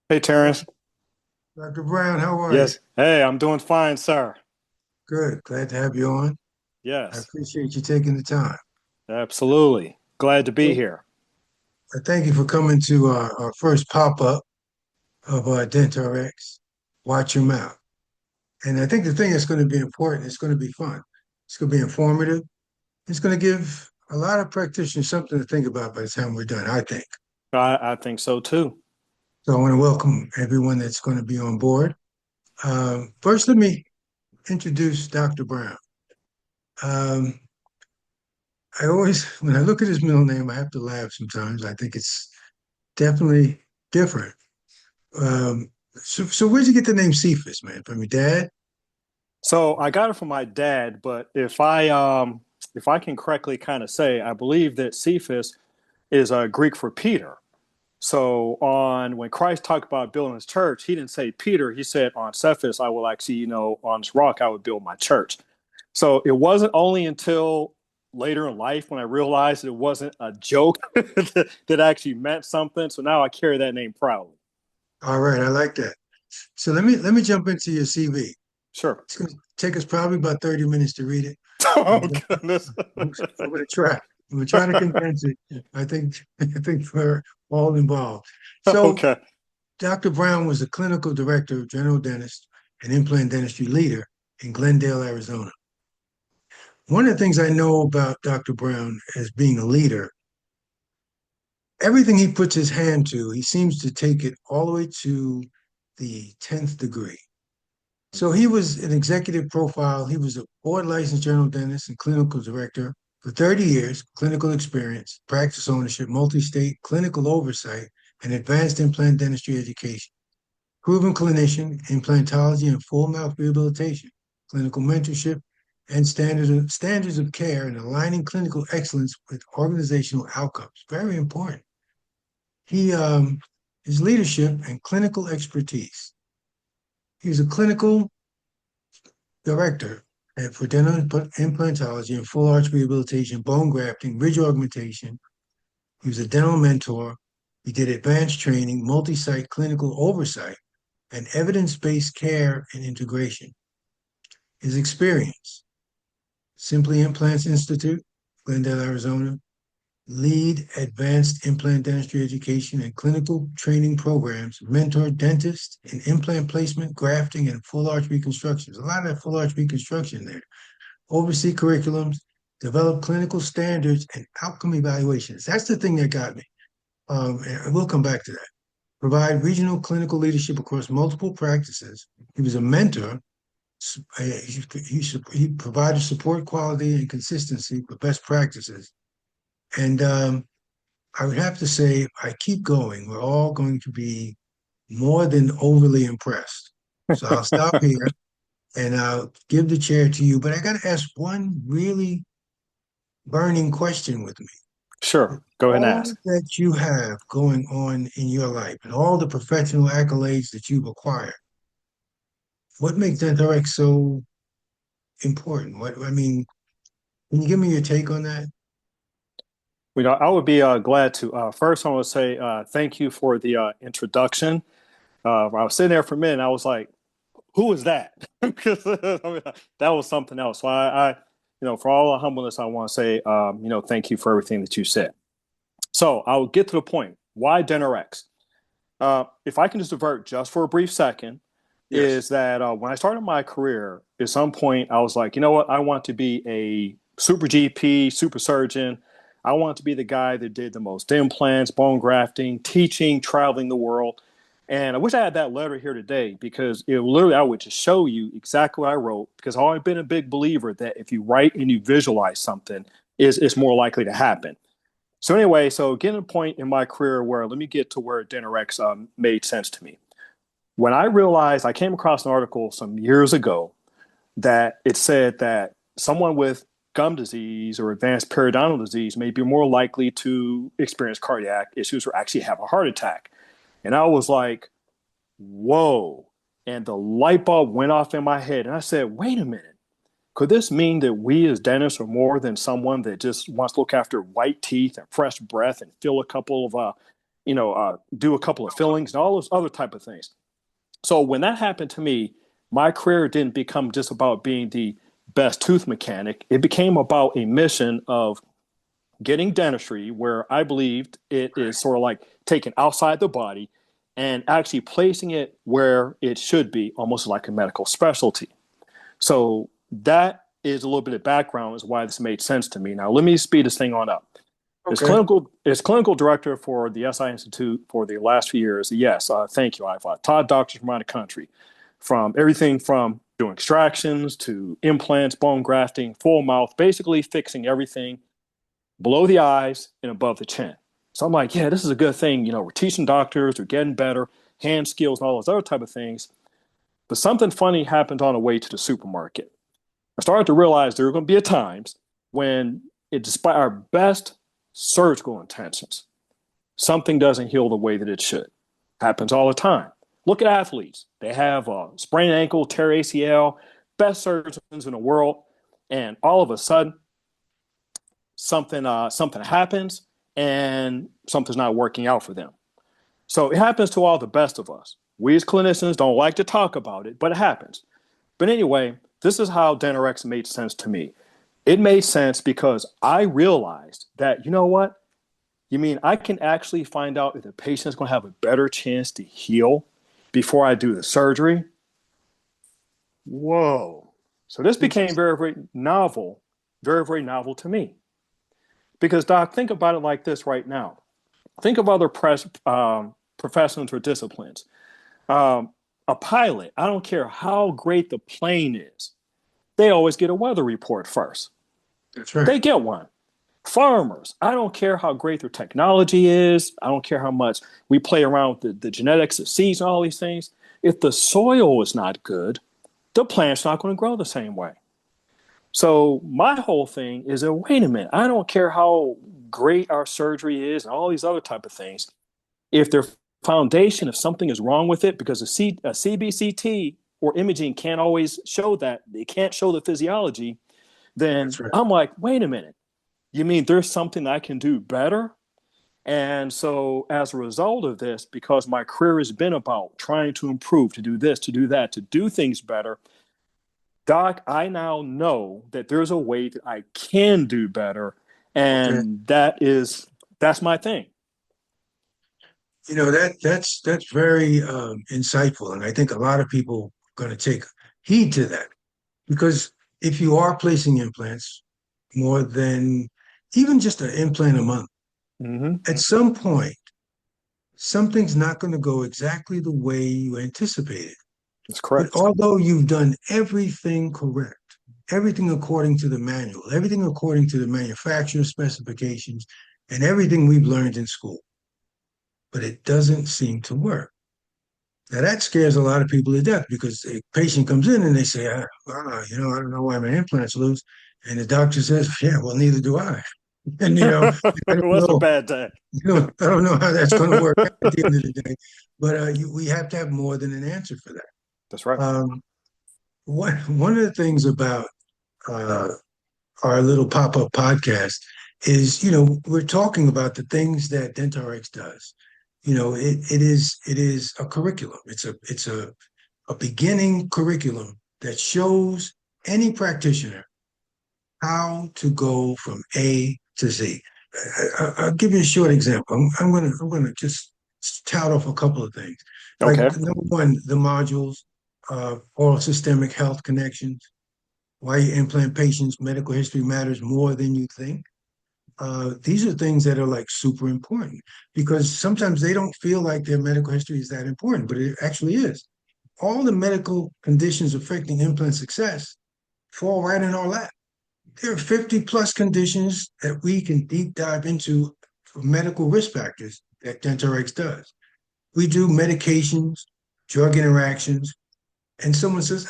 Hey, Terrence. Dr. Brown, how are you? Yes. Hey, I'm doing fine, sir. Good. Glad to have you on. I Yes, appreciate you taking the time. absolutely. Glad to be Well, here. I thank you for coming to our first pop-up of DentRx. Watch your mouth. And I think the thing that's going to be important, it's going to be fun. It's going to be informative. It's going to give a lot of practitioners something to think about by the time we're done, I think. I think so too. So I want to welcome everyone that's going to be on board. First, let me introduce Dr. Brown. Um, I always, when I look at his middle name, I have to laugh sometimes. I think it's definitely different. So where'd you get the name Cephas, man? From your dad? So I got it from my dad, but if I can correctly kind of say, I believe that Cephas is Greek for Peter. So on when Christ talked about building his church, he didn't say Peter. He said on Cephas, I will actually, on this rock, I would build my church. So it wasn't only until later in life when I realized it wasn't a joke that actually meant something. So now I carry that name proudly. All right, I like that. So let me jump into your CV. Sure. It's going to take us probably about 30 minutes to read it. Oh And goodness. I'm going to try. I'm going to try to condense it. I think for all involved. So Okay. Dr. Brown was the clinical director, general dentist, and implant dentistry leader in Glendale, Arizona. One of the things I know about Dr. Brown as being a leader, everything he puts his hand to, he seems to take it all the way to the 10th degree. So he was an executive profile. He was a board licensed general dentist and clinical director for 30 years, clinical experience, practice ownership, multi-state clinical oversight, and advanced implant dentistry education. Proven clinician, implantology and full mouth rehabilitation, clinical mentorship, and standards of care and aligning clinical excellence with organizational outcomes. Very important. He his leadership and clinical expertise. He's a clinical director for dental implantology and full arch rehabilitation, bone grafting, ridge augmentation. He was a dental mentor. He did advanced training, multi-site clinical oversight, and evidence-based care and integration. His experience: Simply Implants Institute, Glendale, Arizona, lead advanced implant dentistry education and clinical training programs, mentor dentists in implant placement, grafting, and full arch reconstructions. A lot of that full arch reconstruction there. Oversee curriculums, develop clinical standards and outcome evaluations. That's the thing that got me. And we'll come back to that. Provide regional clinical leadership across multiple practices. He was a mentor. He provided support, quality, and consistency for best practices. And I would have to say, if I keep going, we're all going to be more than overly impressed. So I'll stop here and I'll give the chair to you. But I got to ask one really burning question with me. Sure. With Go ahead and all ask. that you have going on in your life and all the professional accolades that you've acquired, what makes DentRx so important? What I mean, can you give me your take on that? I would be glad to. First, I want to say thank you for the introduction. I was sitting there for a minute. And I was like, "Who is that?" Because I mean, that was something else. So for all the humbleness, I want to say, thank you for everything that you said. So I'll get to the point. Why DentRx? If I can just divert just for a brief second, Yes. is that when I started my career, at some point I was like, you know what? I want to be a super GP, super surgeon. I want to be the guy that did the most implants, bone grafting, teaching, traveling the world. And I wish I had that letter here today because it literally I would just show you exactly what I wrote because I've always been a big believer that if you write and you visualize something, it's more likely to happen. So anyway, so getting a point in my career where let me get to where DentRx made sense to me. When I realized I came across an article some years ago that it said that someone with gum disease or advanced periodontal disease may be more likely to experience cardiac issues or actually have a heart attack. And I was like, whoa. And the light bulb went off in my head. And I said, wait a minute. Could this mean that we as dentists are more than someone that just wants to look after white teeth and fresh breath and fill a couple of do a couple of fillings and all those other type of things. So when that happened to me, my career didn't become just about being the best tooth mechanic. It became about a mission of getting dentistry where I believed it is sort of like taken outside the body and actually placing it where it should be, almost like a medical specialty. So that is a little bit of background as why this made sense to me. Now let me speed this thing on up. Okay. As clinical director for the SI Institute for the last few years, yes, thank you. I've taught doctors from around the country, from everything from doing extractions to implants, bone grafting, full mouth, basically fixing everything below the eyes and above the chin. So I'm like, yeah, this is a good thing. We're teaching doctors, they're getting better, hand skills and all those other type of things. But something funny happened on the way to the supermarket. I started to realize there were going to be times when, despite our best surgical intentions, something doesn't heal the way that it should. Happens all the time. Look at athletes. They have a sprained ankle, tear ACL, best surgeons in the world, and all of a sudden, something happens and something's not working out for them. So it happens to all the best of us. We as clinicians don't like to talk about it, but it happens. But anyway, this is how DentRx made sense to me. It made sense because I realized that, you know what? You mean I can actually find out if the patient is going to have a better chance to heal before I do the surgery? Whoa. So this became very, very novel, very, very novel to me. Because, Doc, think about it like this right now. Think of other professions or disciplines. A pilot, I don't care how great the plane is, they always get a weather report first. That's right. They get one. Farmers, I don't care how great their technology is. I don't care how much we play around with the genetics of seeds and all these things. If the soil is not good, the plant's not going to grow the same way. So my whole thing is that, wait a minute, I don't care how great our surgery is and all these other type of things. If their foundation, if something is wrong with it, because a CBCT or imaging can't always show that, they can't show the physiology, then That's right. I'm like, wait a minute, you mean there's something I can do better? And so as a result of this, because my career has been about trying to improve, to do this, to do that, to do things better, Doc, I now know that there's a way that I can do better. Okay. And that's my thing. That's very insightful, and I think a lot of people are going to take heed to that because if you are placing implants more than even just an implant a month, Mm-hmm. at some point something's not going to go exactly the way you anticipated. That's But correct. although you've done everything correct, everything according to the manual, everything according to the manufacturer's specifications, and everything we've learned in school, but it doesn't seem to work. Now that scares a lot of people to death because a patient comes in and they say, I don't know why my implants loose. And the doctor says, yeah, well, neither do I. And, I don't What's a know, bad day? I don't know how that's going to work out at the end of the day. But we have to have more than an answer for that. That's right. Um, one of the things about uh, our little pop-up podcast is, we're talking about the things that DentRx does. It is a curriculum. It's a beginning curriculum that shows any practitioner how to go from A to Z. Will give you a short example. I'm gonna just tout off a couple of things. Like Okay. number one, the modules, oral systemic health connections, why you implant patients, medical history matters more than you think. These are things that are like super important because sometimes they don't feel like their medical history is that important, but it actually is. All the medical conditions affecting implant success fall right in our lap. There are 50 plus conditions that we can deep dive into for medical risk factors that DentRx does. We do medications, drug interactions, and someone says,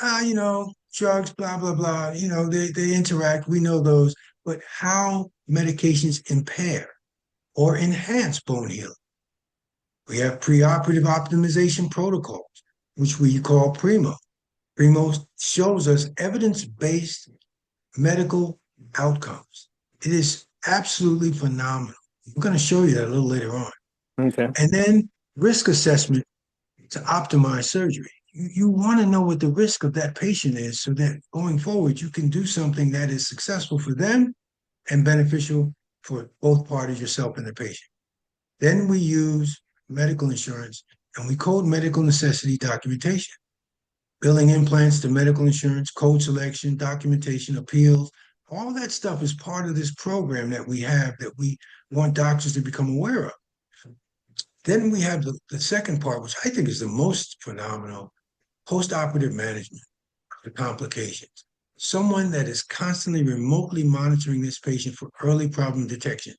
drugs, blah, blah, blah, they interact, we know those, but how medications impair or enhance bone healing. We have preoperative optimization protocols, which we call PRIMO. PRIMO shows us evidence-based medical outcomes. It is absolutely phenomenal. I'm going to show you that a little later on. Okay. And then risk assessment to optimize surgery. You want to know what the risk of that patient is so that going forward, you can do something that is successful for them and beneficial for both parties, yourself and the patient. Then we use medical insurance and we code medical necessity documentation, billing implants to medical insurance, code selection, documentation, appeals. All that stuff is part of this program that we have that we want doctors to become aware of. Then we have the second part, which I think is the most phenomenal, post-operative management of the complications. Someone that is constantly remotely monitoring this patient for early problem detection.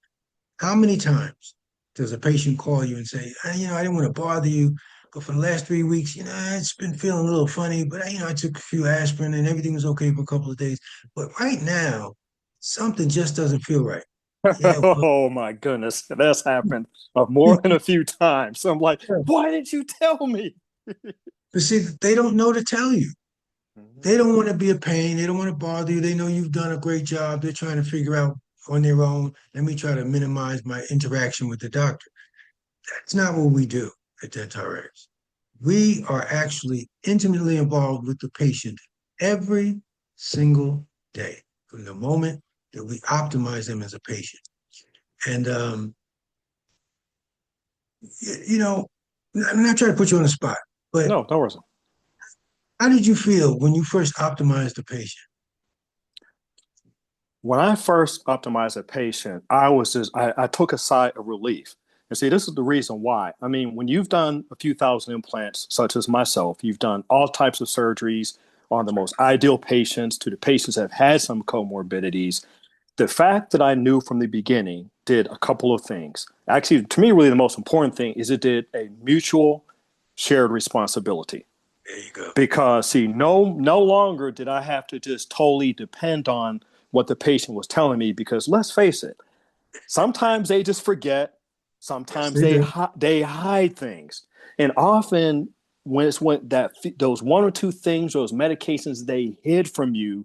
How many times does a patient call you and say, I didn't want to bother you, but for the last 3 weeks, it's been feeling a little funny, but I took a few aspirin and everything was okay for a couple of days. But right now, something just doesn't feel right. Yeah, well, Oh my goodness, that's happened more than a few times. So I'm like, why didn't you tell me? but see, they don't know to tell you. Mhm. They don't want to be a pain. They don't want to bother you. They know you've done a great job. They're trying to figure out on their own. Let me try to minimize my interaction with the doctor. That's not what we do at DentRx. We are actually intimately involved with the patient every single day from the moment that we optimize them as a patient. And, you know, I'm not trying to put you on the spot, but No, no worries. how did you feel when you first optimized the patient? When I first optimized a patient, I took a sigh of relief. And see, this is the reason why. I mean, when you've done a few thousand implants, such as myself, you've done all types of surgeries on the most ideal patients to the patients that have had some comorbidities. The fact that I knew from the beginning did a couple of things. Actually, to me, really the most important thing is it did a mutual shared responsibility. There you go. Because see, no longer did I have to just totally depend on what the patient was telling me. Because let's face it, sometimes they just forget, Yes, sometimes they do. they hide things, and often when that those one or two things, those medications they hid from you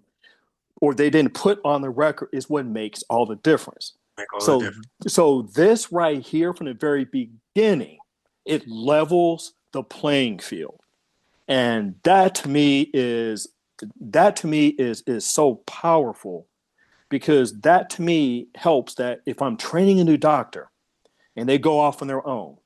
or they didn't put on the record is what makes all the difference. Make all the So difference. so this right here from the very beginning, it levels the playing field. And that to me is so powerful because that to me helps that if I'm training a new doctor and they go off on their own,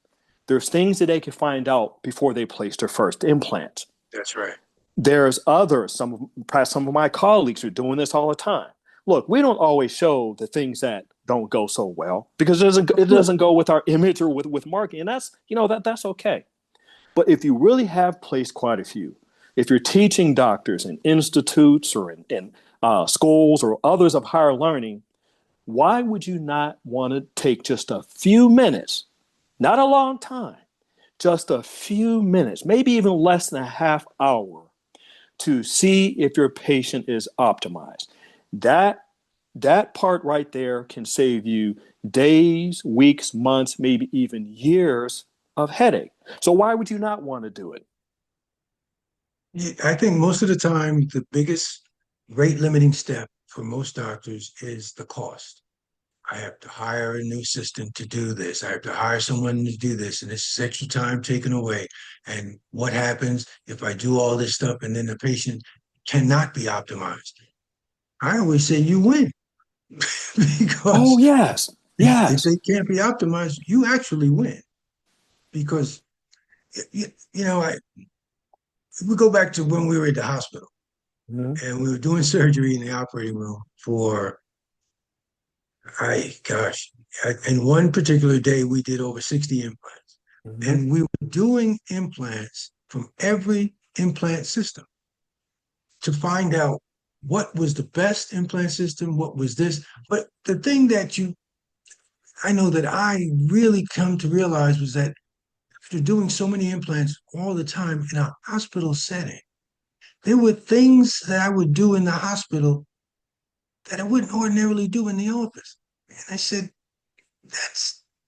there's things that they can find out before they place their first implant. That's right. There's others, perhaps some of my colleagues are doing this all the time. Look, we don't always show the things that don't go so well because it doesn't go with our image or with marketing. And that's okay. But if you really have placed quite a few, if you're teaching doctors in institutes or in schools or others of higher learning, why would you not want to take just a few minutes, not a long time, just a few minutes, maybe even less than a half hour, to see if your patient is optimized? That that part right there can save you days, weeks, months, maybe even years of headache. So why would you not want to do it? Yeah, I think most of the time, the biggest rate limiting step for most doctors is the cost. I have to hire a new assistant to do this. I have to hire someone to do this, and this is extra time taken away. And what happens if I do all this stuff and then the patient cannot be optimized? I always say you win Oh because yes, if yes. they can't be optimized, you actually win because I we go back to when we were at the hospital Mm-hmm. and we were doing surgery in the operating room for gosh, in one particular day we did over 60 implants, Mm-hmm. and we were doing implants from every implant system to find out what was the best implant system, what was this. But the thing that I know that I really come to realize was that after doing so many implants all the time in a hospital setting, there were things that I would do in the hospital that I wouldn't ordinarily do in the office. And I said,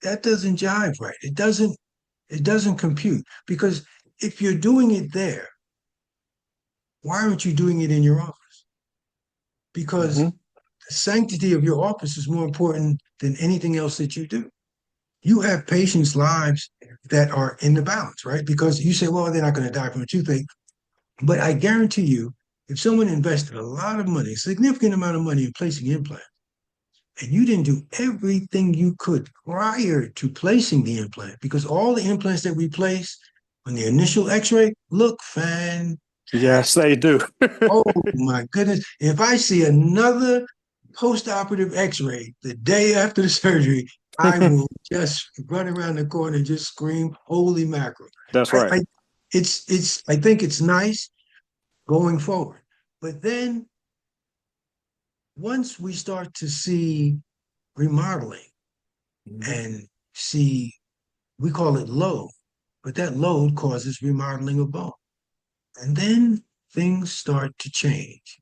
that doesn't jive right. It doesn't compute because if you're doing it there, why aren't you doing it in your office? Because Mm-hmm. the sanctity of your office is more important than anything else that you do. you have patients' lives that are in the balance, right? Because you say, well, they're not going to die from a toothache. But I guarantee you, if someone invested a lot of money, a significant amount of money in placing implants, and you didn't do everything you could prior to placing the implant, because all the implants that we place on the initial x-ray look Yes, fantastic. they do. Oh my goodness. If I see another post-operative x-ray the day after the surgery, I will just run around the corner and just scream, holy mackerel. That's I, right. I I think it's nice going forward. But then once we start to see remodeling Mhm. and see, we call it load, but that load causes remodeling of bone. And then things start to change.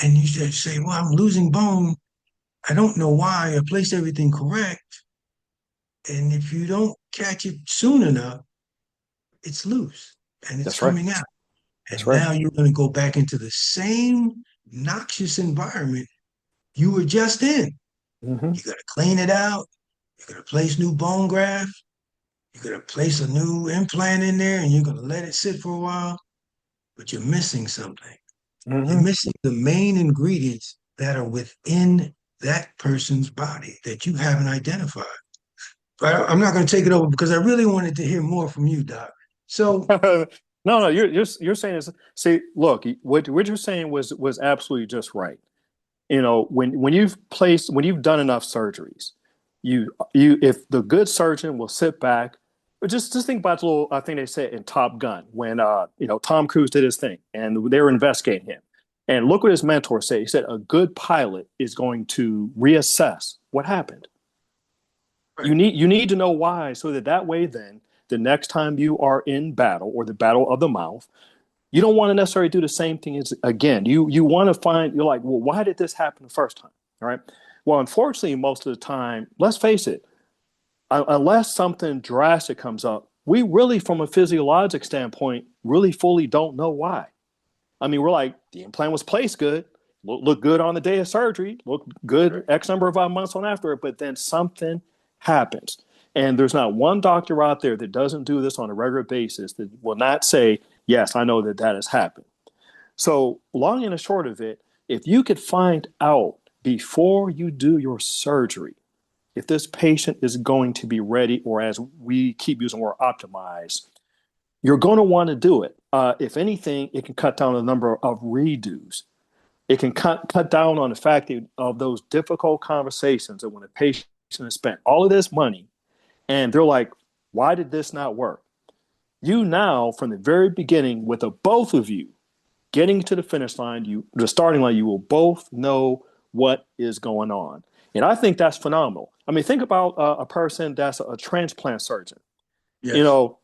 And you say, well, I'm losing bone. I don't know why. I placed everything correct. And if you don't catch it soon enough, it's loose and it's That's right. coming out. That's And right. now you're going to go back into the same noxious environment you were just in. Hmm. You got to clean it out. You're going to place new bone graft. You're going to place a new implant in there and you're going to let it sit for a while, but you're missing something. You're Hmm. missing the main ingredients that are within that person's body that you haven't identified. But I'm not going to take it over because I really wanted to hear more from you, Doc. So, No, no, you're saying this. See, look, what you're saying was absolutely just right. You know, when you've done enough surgeries, you if the good surgeon will sit back, but just think about the little, I think they said in Top Gun when Tom Cruise did his thing and they were investigating him. And look what his mentor said. He said a good pilot is going to reassess what happened. right, You need to know why, so that way then the next time you are in battle or the battle of the mouth, you don't want to necessarily do the same thing as again. You want to find, you're like, well, why did this happen the first time? All right. Well, unfortunately, most of the time, let's face it, unless something drastic comes up, we really, from a physiologic standpoint, really fully don't know why. I mean, we're like, the implant was placed good, look good on the day of surgery, look good right. X number of months on after it, but then something happens. And there's not one doctor out there that doesn't do this on a regular basis that will not say, yes, I know that that has happened. So, long and the short of it, if you could find out before you do your surgery if this patient is going to be ready, or as we keep using the word optimized, you're going to want to do it. If anything, it can cut down the number of redos. It can cut down on the fact of those difficult conversations that when a patient has spent all of this money and they're like, why did this not work? You now, from the very beginning, with the both of you getting to the finish line, the starting line, you will both know what is going on. And I think that's phenomenal. I mean, think about a person that's a transplant surgeon. You Yes, know,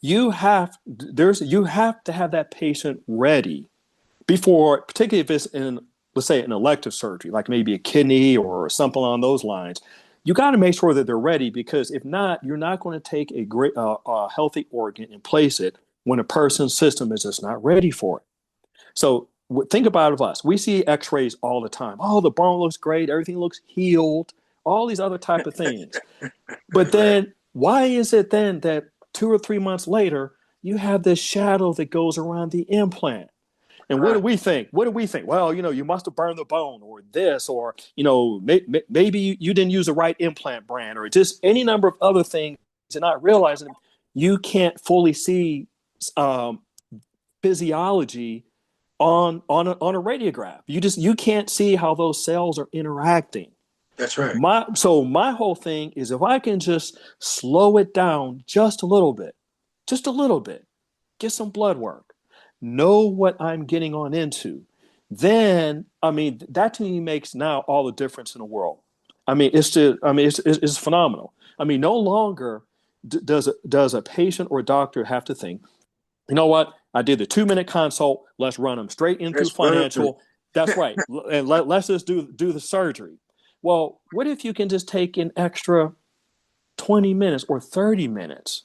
you have to have that patient ready before, particularly if it's in, let's say, an elective surgery, like maybe a kidney or something along those lines. You got to make sure that they're ready, because if not, you're not going to take a healthy organ and place it when a person's system is just not ready for it. So think about it of us. We see X-rays all the time. Oh, the bone looks great. Everything looks healed. All these other type of things. But right. then why is it then that 2 or 3 months later you have this shadow that goes around the implant? And what do Ah, we think? What do we think? Well, you must have burned the bone, or this, or maybe you didn't use the right implant brand, or just any number of other things, and not realizing you can't fully see um, physiology on a radiograph. You can't see how those cells are interacting. that's right. My whole thing is if I can just slow it down just a little bit, get some blood work, know what I'm getting on into, then I mean that to me makes now all the difference in the world. I mean it's phenomenal. I mean no longer does a patient or a doctor have to think, you know what? I did the 2 minute consult. Let's run them straight into That's perfect. financial. That's right. And let's just do the surgery. Well, what if you can just take an extra 20 minutes or 30 minutes?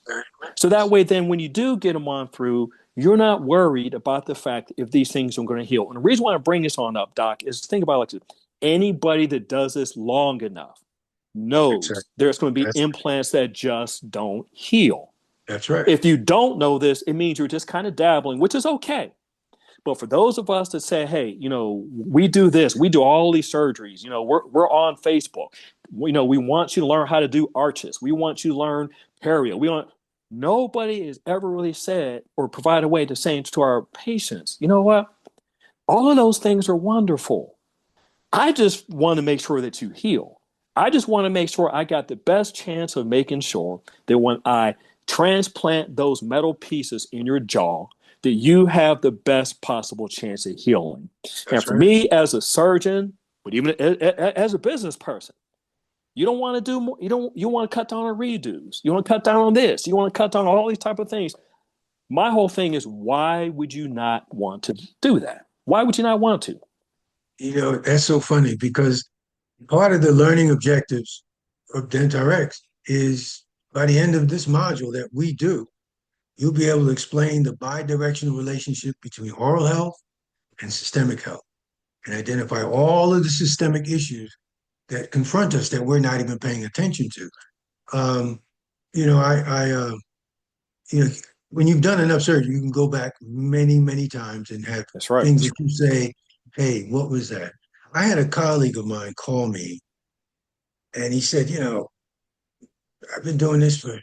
So that way, then when you do get them on through, you're not worried about the fact if these things are going to heal. And the reason why I bring this on up, Doc, is think about it like this. Anybody that does this long enough, Exactly. knows there's going to be That's implants that just don't heal. that's right. If you don't know this, it means you're just kind of dabbling, which is okay. But for those of us that say, hey, we do this, we do all these surgeries, we're on Facebook. We want you to learn how to do arches. We want you to learn perio. Nobody has ever really said or provided a way to say to our patients, you know what? All of those things are wonderful. I just want to make sure that you heal. I just want to make sure I got the best chance of making sure that when I transplant those metal pieces in your jaw, that you have the best possible chance of healing. And That's for right. me as a surgeon, but even as a business person, you don't want to do more. You want to cut down on redos. You want to cut down on this. You want to cut down on all these type of things. My whole thing is, why would you not want to do that? Why would you not want to? That's so funny because part of the learning objectives of DentRx is by the end of this module that we do, you'll be able to explain the bi-directional relationship between oral health and systemic health and identify all of the systemic issues that confront us that we're not even paying attention to. Um, you know, when you've done enough surgery, you can go back many, many times and have That's right. things that you say, hey, what was that? I had a colleague of mine call me and he said, I've been doing this for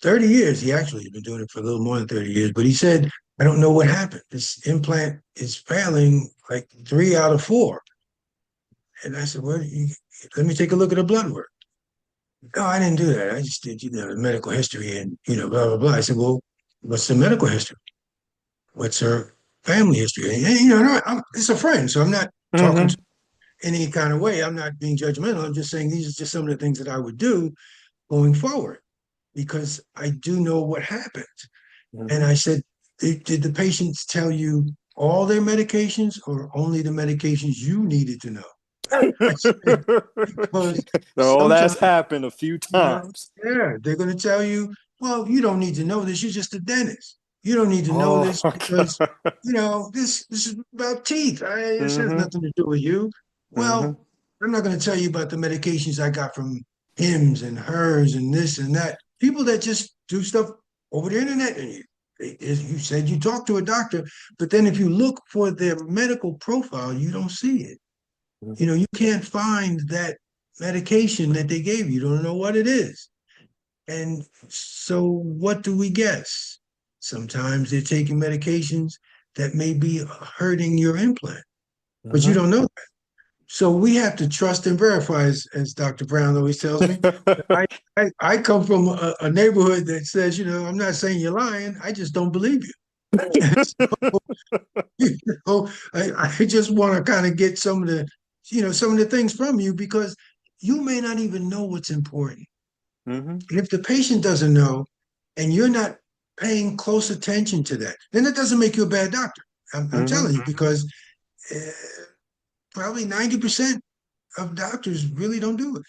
30 years. He actually had been doing it for a little more than 30 years, but he said, I don't know what happened. This implant is failing like 3 out of 4. And I said, let me take a look at the blood work. No, I didn't do that. I just did, the medical history and, blah, blah, blah. I said, well, what's the medical history? What's her family history? And, no, it's a friend. So I'm not talking to Mm-hmm. any kind of way. I'm not being judgmental. I'm just saying these are just some of the things that I would do going forward because I do know what happened. And Mm-hmm. I said, did the patients tell you all their medications or only the medications you needed to know? I said, because Oh, that's sometimes, happened a few times. yeah, they're going to tell you, well, you don't need to know this. You're just a dentist. You don't need to know Oh this my because, God. this is about teeth. This has Mm-hmm. nothing to do with you. Mm-hmm. Well, I'm not going to tell you about the medications I got from hims and hers and this and that. People that just do stuff over the internet. And you said you talked to a doctor, but then if you look for their medical profile, you don't see it. Mm-hmm. You can't find that medication that they gave you. You don't know what it is. And so what do we guess? Sometimes they're taking medications that may be hurting your implant, but you Mm-hmm. don't know. So we have to trust and verify, as Dr. Brown always tells me. I, I come from a neighborhood that says, I'm not saying you're lying. I just don't believe you. So, I just want to kind of get some of the things from you because you may not even know what's important. Mm-hmm. And if the patient doesn't know and you're not paying close attention to that, then it doesn't make you a bad doctor. I'm Mm-hmm. telling you because uh, probably 90% of doctors really don't do it.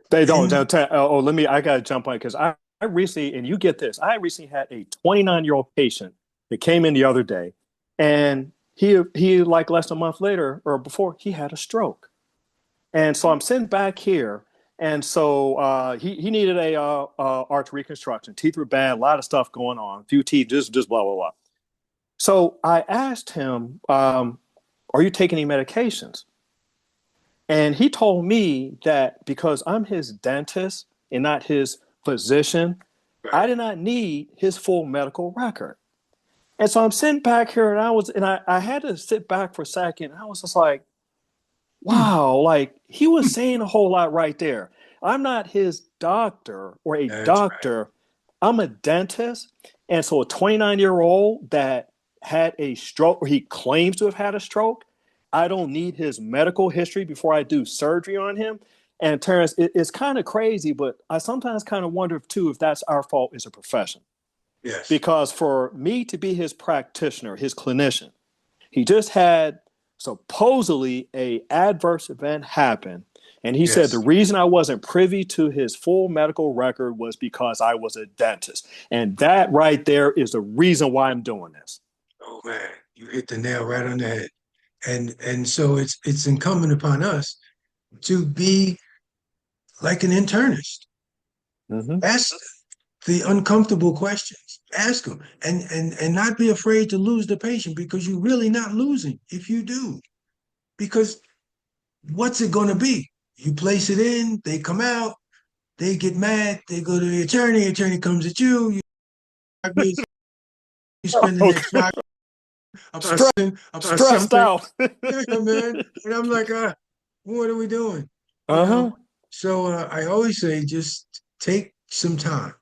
They don't. And I got to jump on because I recently, and you get this, I recently had a 29-year-old patient that came in the other day, and he like less than a month later or before, he had a stroke. And so I'm sitting back here, and so he needed a arch reconstruction. Teeth were bad, a lot of stuff going on, a few teeth, just blah blah blah. So I asked him, "Are you taking any medications?" And he told me that because I'm his dentist and not his physician, right. I did not need his full medical record. And so I'm sitting back here, and I had to sit back for a second. I was just like, Hmm, wow, like he was saying a whole lot right there. I'm not his doctor or a that's right. doctor. I'm a dentist. And so a 29-year-old that had a stroke or he claims to have had a stroke, I don't need his medical history before I do surgery on him. And Terrence, it's kind of crazy, but I sometimes kind of wonder too if that's our fault as a profession. Yes. Because for me to be his practitioner, his clinician, he just had supposedly a adverse event happen. And he said the Yes. reason I wasn't privy to his full medical record was because I was a dentist. And that right there is the reason why I'm doing this. Oh man, you hit the nail right on the head. And so it's incumbent upon us to be like an internist. Mm-hmm. Ask the uncomfortable questions. Ask them, and not be afraid to lose the patient, because you're really not losing if you do. Because what's it going to be? You place it in, they come out, they get mad, they go to the attorney comes at you. You spend the next Okay. 5 about something, about Stressed something. out. Yeah, man. And I'm like, what are we doing? You know. Uh-huh. So I always say, just take some time,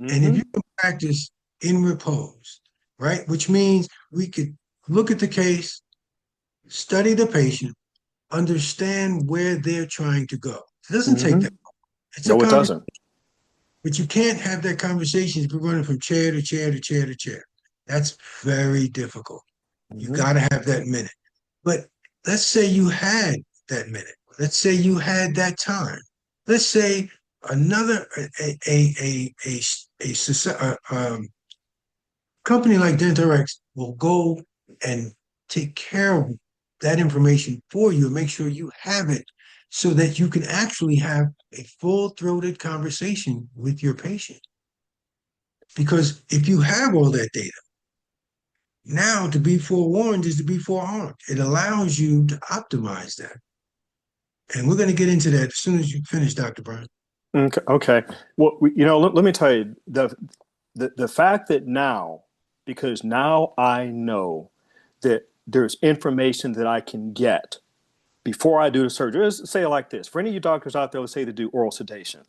and if Mm-hmm. you can practice in repose, right, which means we could look at the case, study the patient, understand where they're trying to go. It doesn't take Mm-hmm. that. It's a No, it conversation, doesn't. but you can't have that conversation if you're running from chair to chair to chair to chair. That's very difficult. You Mm-hmm. got to have that minute. But let's say you had that minute. Let's say you had that time. Let's say another company like DentRx will go and take care of that information for you and make sure you have it, so that you can actually have a full-throated conversation with your patient. Because if you have all that data, now to be forewarned is to be forearmed. It allows you to optimize that. And we're going to get into that as soon as you finish, Dr. Brown. Okay. Okay. Well, let me tell you the fact that now, because now I know that there's information that I can get before I do the surgery. Let's say it like this: for any of you doctors out there, let's say to do oral sedation,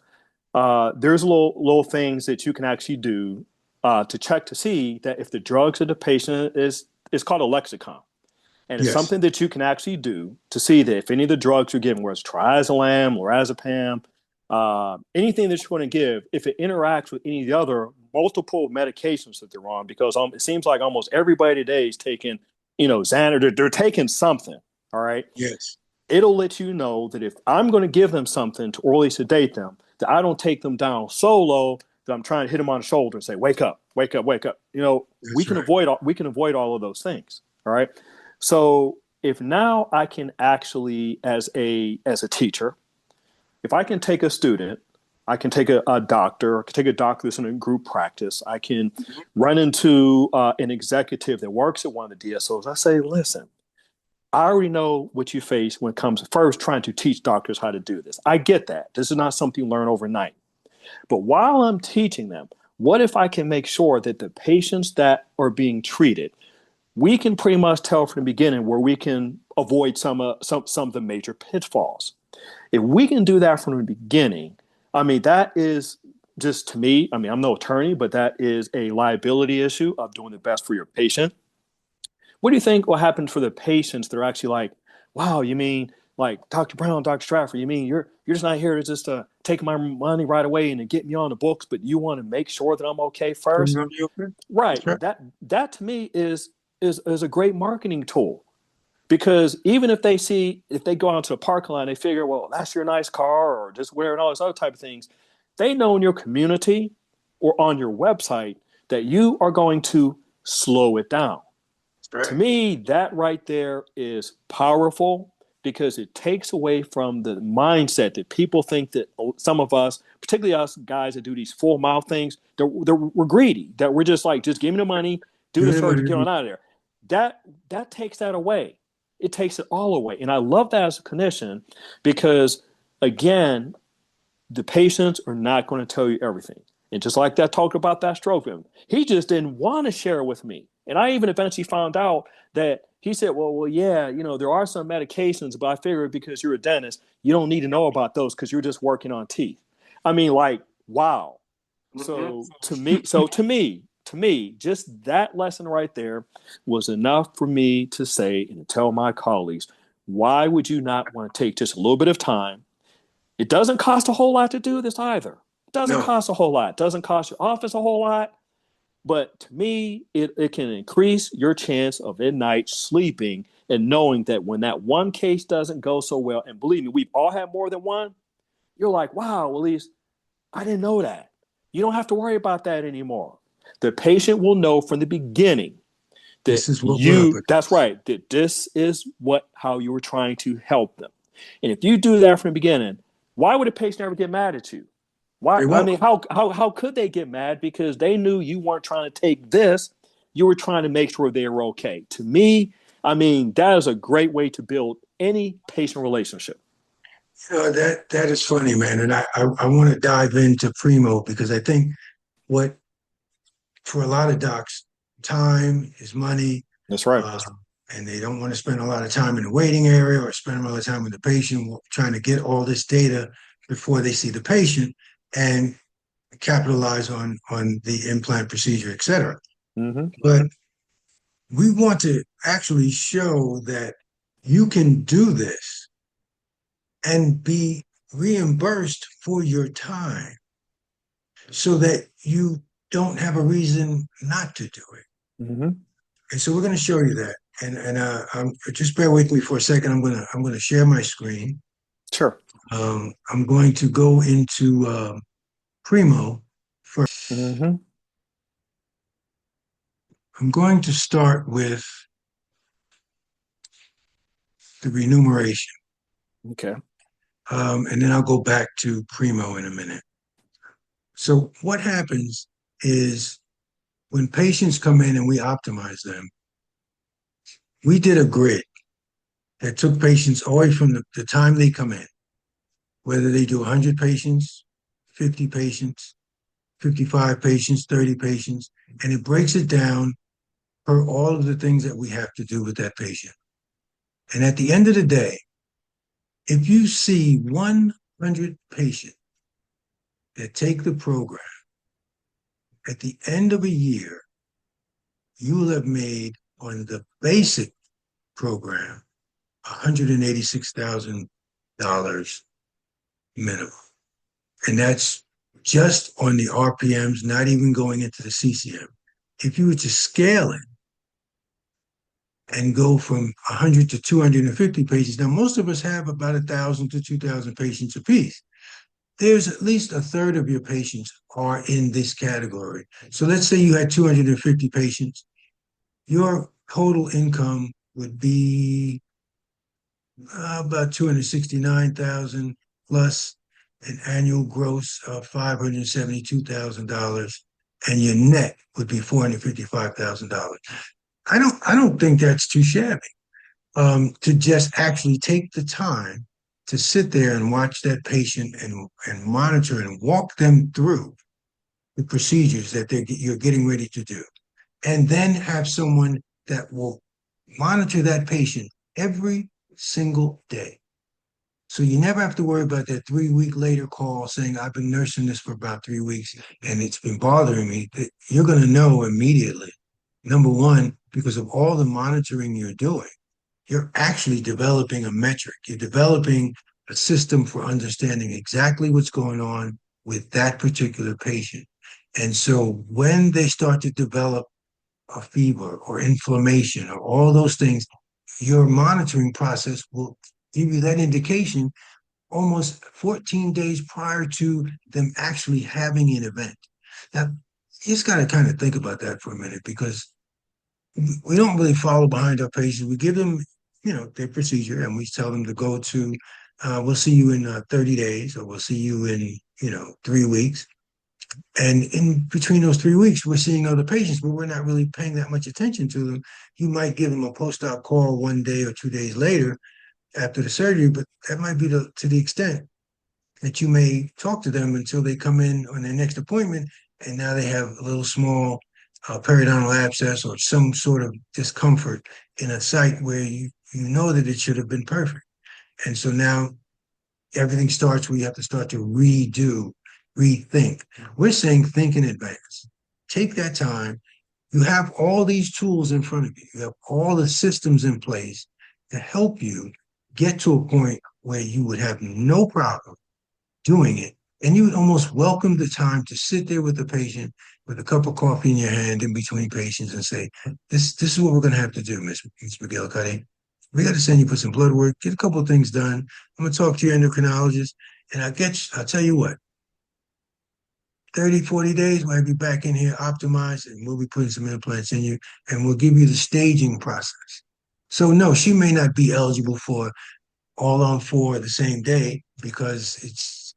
there's little things that you can actually do to check to see that if the drugs that the patient is called a lexicon. And it's Yes, something that you can actually do to see that if any of the drugs you're giving, whether it's triazolam, lorazepam, anything that you're going to give, if it interacts with any of the other multiple medications that they're on, because it seems like almost everybody today is taking, Xanax, they're taking something. All right. yes, It'll let you know that if I'm going to give them something to orally sedate them, that I don't take them down so low that I'm trying to hit them on the shoulder and say, wake up, wake up, wake up. that's right. We can avoid all of those things. All right. So if now I can actually, as a teacher, if I can take a student, I can take a doctor, I can take a doctor that's in a group practice, I can run into an executive that works at one of the DSOs. I say, listen, I already know what you face when it comes to first trying to teach doctors how to do this. I get that. This is not something you learn overnight. But while I'm teaching them, what if I can make sure that the patients that are being treated, we can pretty much tell from the beginning where we can avoid some of the major pitfalls. If we can do that from the beginning, I mean, that is just to me, I mean, I'm no attorney, but that is a liability issue of doing the best for your patient. What do you think will happen for the patients that are actually like, wow, you mean like Dr. Brown, Dr. Stratford, you mean you're just not here to just take my money right away and to get me on the books, but you want to make sure that I'm okay You're first? gonna be okay. Right. That's right. That to me is a great marketing tool. Because even if they go out to a parking lot and they figure, well, that's your nice car or just where and all those other type of things, they know in your community or on your website that you are going to slow it down. That's To right. me, that right there is powerful because it takes away from the mindset that people think that some of us, particularly us guys that do these full mouth things, we're greedy, that we're just like, just give me the money, do Give the me the surgery, get money. on out of there. That takes that away. It takes it all away. And I love that as a clinician because, again, the patients are not going to tell you everything. And just like that talk about that stroke, he just didn't want to share with me. And I even eventually found out that he said, well, yeah, there are some medications, but I figured because you're a dentist, you don't need to know about those because you're just working on teeth. I mean, like, wow. Mhm. To me, just that lesson right there was enough for me to say and to tell my colleagues, why would you not want to take just a little bit of time? It doesn't cost a whole lot to do this either. It doesn't No, cost a whole lot. It doesn't cost your office a whole lot. But to me, it can increase your chance of at night sleeping and knowing that when that one case doesn't go so well, and believe me, we've all had more than one, you're like, wow, well, at least I didn't know that. You don't have to worry about that anymore. The patient will know from the beginning that this is what we're up that's against. right, that this is how you were trying to help them. And if you do that from the beginning, Why would a patient ever get mad at you? Why? They I won't. mean, how could they get mad? Because they knew you weren't trying to take this. You were trying to make sure they were okay. To me, I mean, that is a great way to build any patient relationship. That is funny, man. And I want to dive into Primo because I think what for a lot of docs, time is money, That's right. uh, and they don't want to spend a lot of time in the waiting area or spend a lot of time with the patient trying to get all this data before they see the patient and capitalize on the implant procedure, et cetera. Mm-hmm. But we want to actually show that you can do this and be reimbursed for your time so that you don't have a reason not to do it. Mm-hmm. And so we're going to show you that. And just bear with me for a second. I'm gonna share my screen. Sure. I'm going to go into Primo first. Mm-hmm. I'm going to start with the remuneration, Okay. and then I'll go back to Primo in a minute. So what happens is when patients come in and we optimize them, we did a grid that took patients away from the time they come in, whether they do 100 patients, 50 patients, 55 patients, 30 patients, and it breaks it down per all of the things that we have to do with that patient. And at the end of the day, if you see 100 patients that take the program, at the end of a year, you will have made on the basic program $186,000 minimum. And that's just on the RPMs, not even going into the CCM. If you were to scale it and go from 100 to 250 patients, now most of us have about 1,000 to 2,000 patients apiece. There's at least a third of your patients are in this category. So let's say you had 250 patients. Your total income would be about 269,000 plus an annual gross of $572,000, and your net would be $455,000. I don't think that's too shabby. To just actually take the time to sit there and watch that patient and monitor and walk them through the procedures that you're getting ready to do, and then have someone that will monitor that patient every single day. So you never have to worry about that 3 week later call saying, I've been nursing this for about 3 weeks and it's been bothering me. You're going to know immediately. Number one, because of all the monitoring you're doing, you're actually developing a metric. You're developing a system for understanding exactly what's going on with that particular patient. And so when they start to develop a fever or inflammation or all those things, your monitoring process will give you that indication almost 14 days prior to them actually having an event. Now, you just got to kind of think about that for a minute because we don't really follow behind our patients. We give them, their procedure and we tell them to go to, we'll see you in 30 days or we'll see you in, 3 weeks. And in between those 3 weeks, we're seeing other patients, but we're not really paying that much attention to them. You might give them a post-op call 1 day or 2 days later after the surgery, but that might be to the extent that you may talk to them until they come in on their next appointment, and now they have a little small periodontal abscess or some sort of discomfort in a site where you know that it should have been perfect. And so now everything starts where you have to start to rethink. We're saying think in advance. Take that time. You have all these tools in front of you. You have all the systems in place to help you get to a point where you would have no problem doing it. And you would almost welcome the time to sit there with the patient with a cup of coffee in your hand in between patients and say, this is what we're going to have to do, Miss McGillicuddy. We got to send you for some blood work, get a couple of things done. I'm going to talk to your endocrinologist, and I'll tell you what, 30, 40 days, we'll be back in here optimized, and we'll be putting some implants in you, and we'll give you the staging process. So no, she may not be eligible for all on four the same day because it's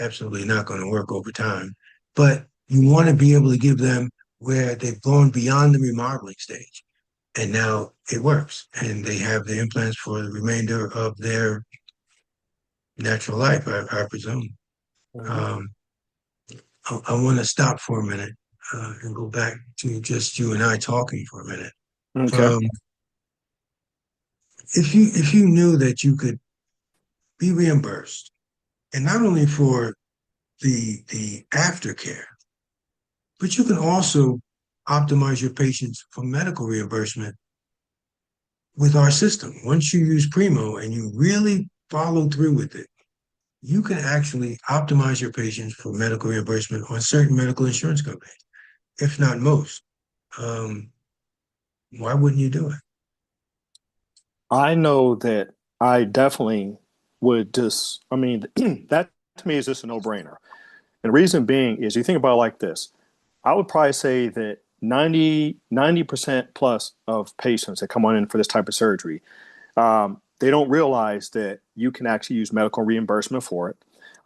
absolutely not going to work over time. But you want to be able to give them where they've gone beyond the remodeling stage, and now it works, and they have the implants for the remainder of their natural life, I presume. Mhm. Um, I want to stop for a minute and go back to just you and I talking for a minute. Okay. Um, if you knew that you could be reimbursed, and not only for the aftercare, but you can also optimize your patients for medical reimbursement with our system. Once you use Primo and you really follow through with it, you can actually optimize your patients for medical reimbursement on certain medical insurance companies, if not most. Um, why wouldn't you do it? I know that I definitely would just, I mean, that to me is just a no-brainer. And the reason being is you think about it like this. I would probably say that 90% plus of patients that come on in for this type of surgery, they don't realize that you can actually use medical reimbursement for it.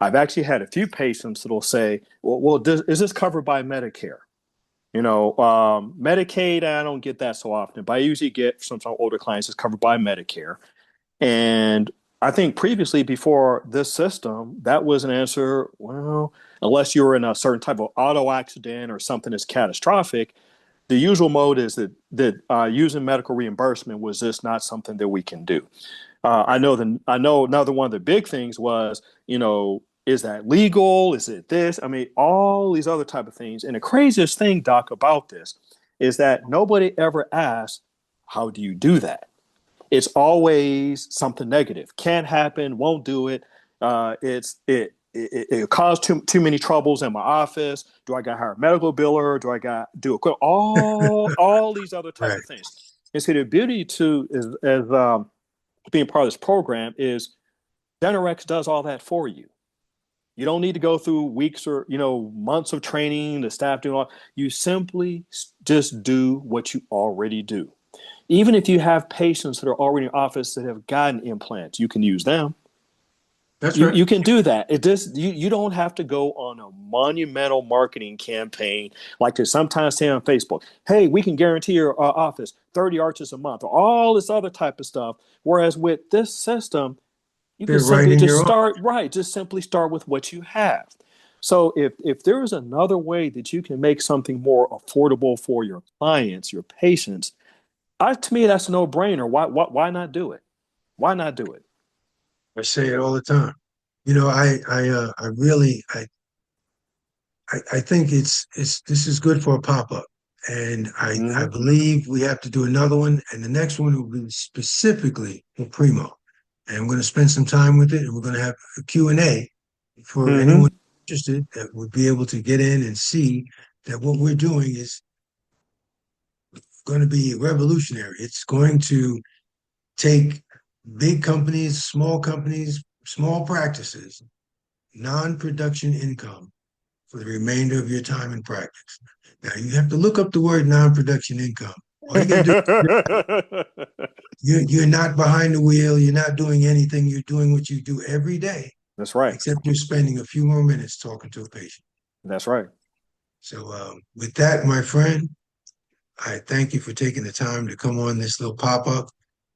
I've actually had a few patients that'll say, is this covered by Medicare? Medicaid, I don't get that so often, but I usually get some older clients it's covered by Medicare. And I think previously, before this system, that was an answer. Well, unless you were in a certain type of auto accident or something that's catastrophic, the usual mode is that using medical reimbursement was just not something that we can do. I know another one of the big things was, is that legal? Is it this? I mean, all these other type of things. And the craziest thing, Doc, about this is that nobody ever asked, how do you do that? It's always something negative. Can't happen, won't do it. It caused too many troubles in my office. Do I got to hire a medical biller? Do I got to do all these other type Right. of things? And so the beauty to is as being part of this program is DentRx does all that for you. You don't need to go through weeks or months of training. The staff doing all. You simply just do what you already do. Even if you have patients that are already in office that have gotten implants, you can use them. That's You right. you can do that. It just you don't have to go on a monumental marketing campaign like they sometimes say on Facebook. Hey, we can guarantee your office 30 arches a month or all this other type of stuff. Whereas with this system, you can They're right simply in just your arm. start right. Just simply start with what you have. So if there is another way that you can make something more affordable for your clients, your patients, to me that's a no brainer. Why not do it? Why not do it? I say it all the time. I really, I think it's this is good for a pop up, and I Hmm. believe we have to do another one, and the next one will be specifically for Primo, and we're going to spend some time with it, and we're going to have a Q&A for anyone Hmm. interested that would be able to get in and see that what we're doing is going to be revolutionary. It's going to take big companies, small practices, non-production income for the remainder of your time in practice. Now you have to look up the word non-production income. All you got to do, you're not behind the wheel. You're not doing anything. You're doing what you do every day, That's right. except you're spending a few more minutes talking to a patient. That's right. So with that, my friend, I thank you for taking the time to come on this little pop-up,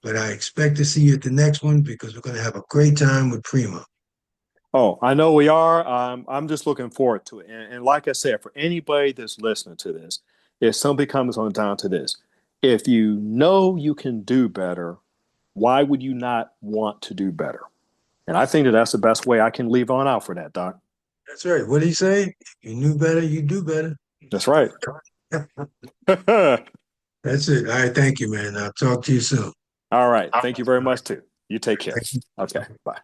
but I expect to see you at the next one because we're going to have a great time with Primo. Oh, I know we are. I'm just looking forward to it. And like I said, for anybody that's listening to this, if something comes on down to this, if you know you can do better, why would you not want to do better? And I think that that's the best way I can leave on out for that, Doc. That's right. What do you say? If you knew better, you do better. That's right. All That's it. All right. Thank you, man. I'll talk to you soon. right. Thank you very much, too. You take care. Okay. Bye.